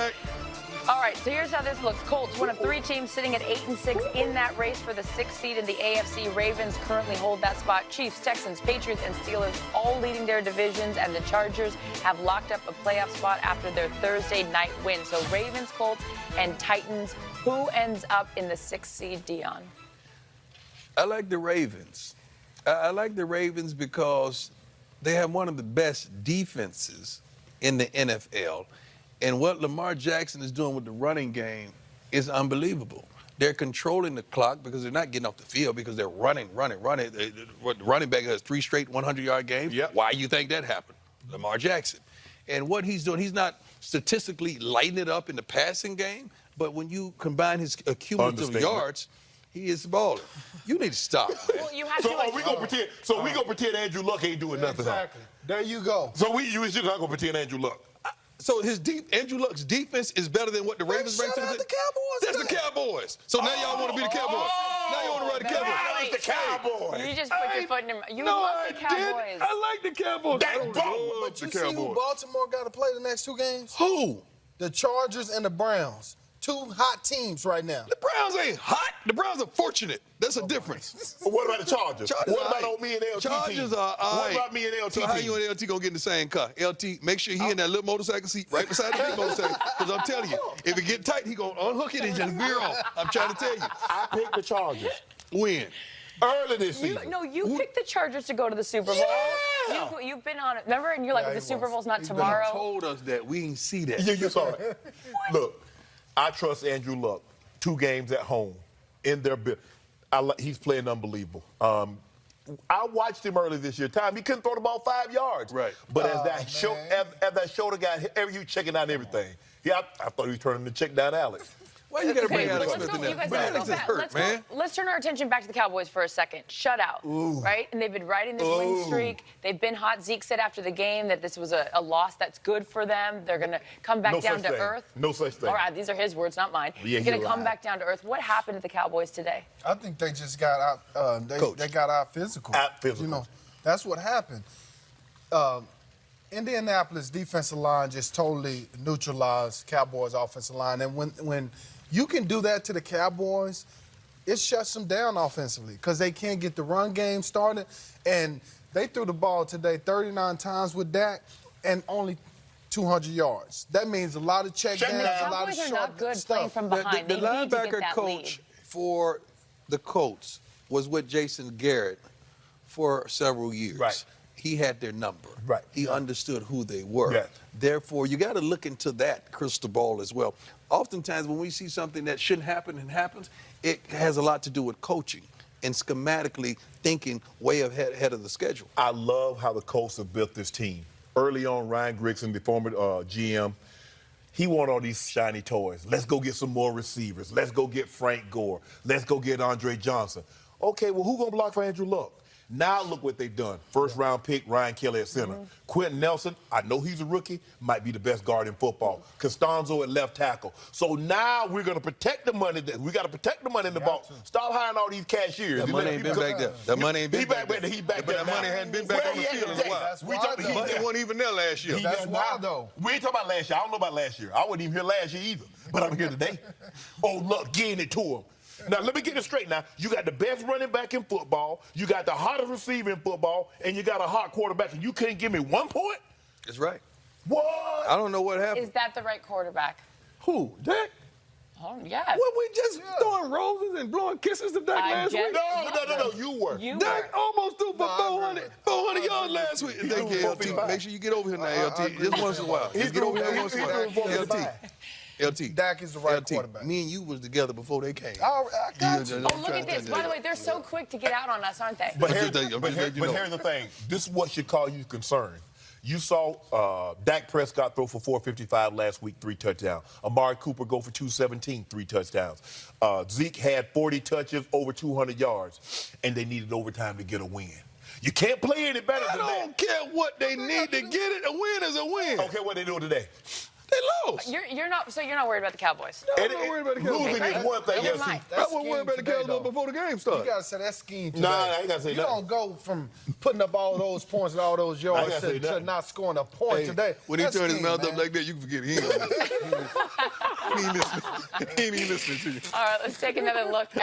Dak. All right, so here's how this looks. Colts, one of 3 teams sitting at 8-6 in that race for the 6th seed in the AFC. Ravens currently hold that spot. Chiefs, Texans, Patriots, and Steelers all leading their divisions, and the Chargers have locked up a playoff spot after their Thursday night win. So Ravens, Colts, and Titans. Who ends up in the 6th seed, Dion? I like the Ravens. I like the Ravens because they have one of the best defenses in the NFL. And what Lamar Jackson is doing with the running game is unbelievable. They're controlling the clock because they're not getting off the field because they're running. The running back has 3 straight 100-yard games. Yep. Why you think that happened? Lamar Jackson. And what he's doing, he's not statistically lighting it up in the passing game, but when you combine his cumulative yards, he is balling. You need to stop, man. Well, you have So to. we gonna pretend Andrew Luck ain't doing nothing. Exactly. There you go. So you're not gonna pretend Andrew Luck. So Andrew Luck's defense is better than what the Ravens bring to the Cowboys. That's the Cowboys. So now y'all want to be the Cowboys. Now you want to ride the Cowboys. Now it's the Cowboys. You just put your foot in your... You love the Cowboys. I like the Cowboys. That's I don't wrong. love But you the see who Cowboys. Baltimore got to play the next 2 games? Who? The Chargers and the Browns. 2 hot teams right now. The Browns ain't hot. The Browns are fortunate. That's a difference. What about the Chargers? Chargers What about all right. on me and LT Chargers team? are all What right. about me and LT So how team? you and LT gonna get in the same car? LT, make sure he in that little motorcycle seat right beside the big motorcycle. Because I'm telling you, if it get tight, he gonna unhook it and just veer off. I'm trying to tell you. I picked the Chargers. When? Early this season. You picked the Chargers to go to the Super Bowl. Yeah. You've been on it. Remember? And you're like, Yeah, the he Super was. Bowl's not He's tomorrow. You told us that. We didn't see that. You saw it. Look, I trust Andrew Luck. 2 games at home in their bit. He's playing unbelievable. I watched him early this year. He couldn't throw the ball 5 yards. Right. But as that shoulder got hit, he was checking out everything. I thought he was turning to check down Alex. Why you gotta bring Okay, Alex let's Smith go. in You there? guys But gotta Alex go is back. hurt, man. Let's turn our attention back to the Cowboys for a second. Shutout, right? And they've been riding this win streak. They've been hot. Zeke said after the game that this was a loss that's good for them. They're going to come back down to earth. No such thing. All right, these are his words, not mine. Yeah, They're going to you're come right. back down to earth. What happened to the Cowboys today? I think they just got out. They got out physical. Out physical. You know, that's what happened. Indianapolis defensive line just totally neutralized Cowboys offensive line, and when you can do that to the Cowboys, it shuts them down offensively because they can't get the run game started. And they threw the ball today 39 times with Dak and only 200 yards. That means a lot of check downs, a lot of Cowboys are short not good stuff. playing from behind. The They need to get linebacker that coach lead. for the Colts was with Jason Garrett for several years. Right. He had their number. Right. He understood who they were. Yes. Therefore, you got to look into that crystal ball as well. Oftentimes, when we see something that shouldn't happen and happens, it has a lot to do with coaching and schematically thinking way ahead of the schedule. I love how the Colts have built this team. Early on, Ryan Grigson, the former GM, he wanted all these shiny toys. Let's go get some more receivers. Let's go get Frank Gore. Let's go get Andre Johnson. Okay, well, who's going to block for Andrew Luck? Now look what they've done. First-round pick, Ryan Kelly at center. Quentin Nelson, I know he's a rookie, might be the best guard in football. Costanzo at left tackle. So now we're going to protect the money. We got to protect the money in the ball. Stop hiring all these cashiers. That money ain't been back there. That money ain't been back there. He's back But there that money now. hadn't been back on the field in a while. That's We why, talking- though. Money wasn't even there last year. That's does why, not. though. We ain't talking about last year. I don't know about last year. I wasn't even here last year either. But I'm here today. Oh, look, getting it to him. Now, let me get this straight now. You got the best running back in football, you got the hottest receiver in football, and you got a hot quarterback, and you couldn't give me 1 point? That's right. What? I don't know what happened. Is that the right quarterback? Who? Dak? Oh, yeah. What, we just throwing roses and blowing kisses to Dak last just- week? No, you were. You Dak were. almost threw for No, I agree. 400 yards last week. Thank you, LT. Make sure you get over here now, LT. agree Just once in a while. Just get over here once in a while. He's doing LT. LT. Dak is the right LT. quarterback. Me and you was together before they came. I got you. Oh, look at this. By the way, they're so quick to get out on us, aren't they? But I'm here's just letting you know. the thing. This is what should call you concerned. You saw Dak Prescott throw for 455 last week, 3 touchdowns. Amari Cooper go for 217, 3 touchdowns. Zeke had 40 touches, over 200 yards, and they needed overtime to get a win. You can't play any better I than that. don't care what they need to get it. A win is a win. Okay, what they doing today? They lost. You're not worried about the Cowboys. I'm not worried about the Cowboys. Losing is one thing. Never yes, mind. I wasn't worried about the Today, Cowboys though. before the game You started. got to say that scheme today. Nah, I ain't gotta say you nothing. don't go from putting up all those points and all those yards gotta say to nothing. not scoring a point Hey, today. when he That turned his scheme, mouth man. up like that, you can forget him. He ain't even listening to you. All right, let's take another look at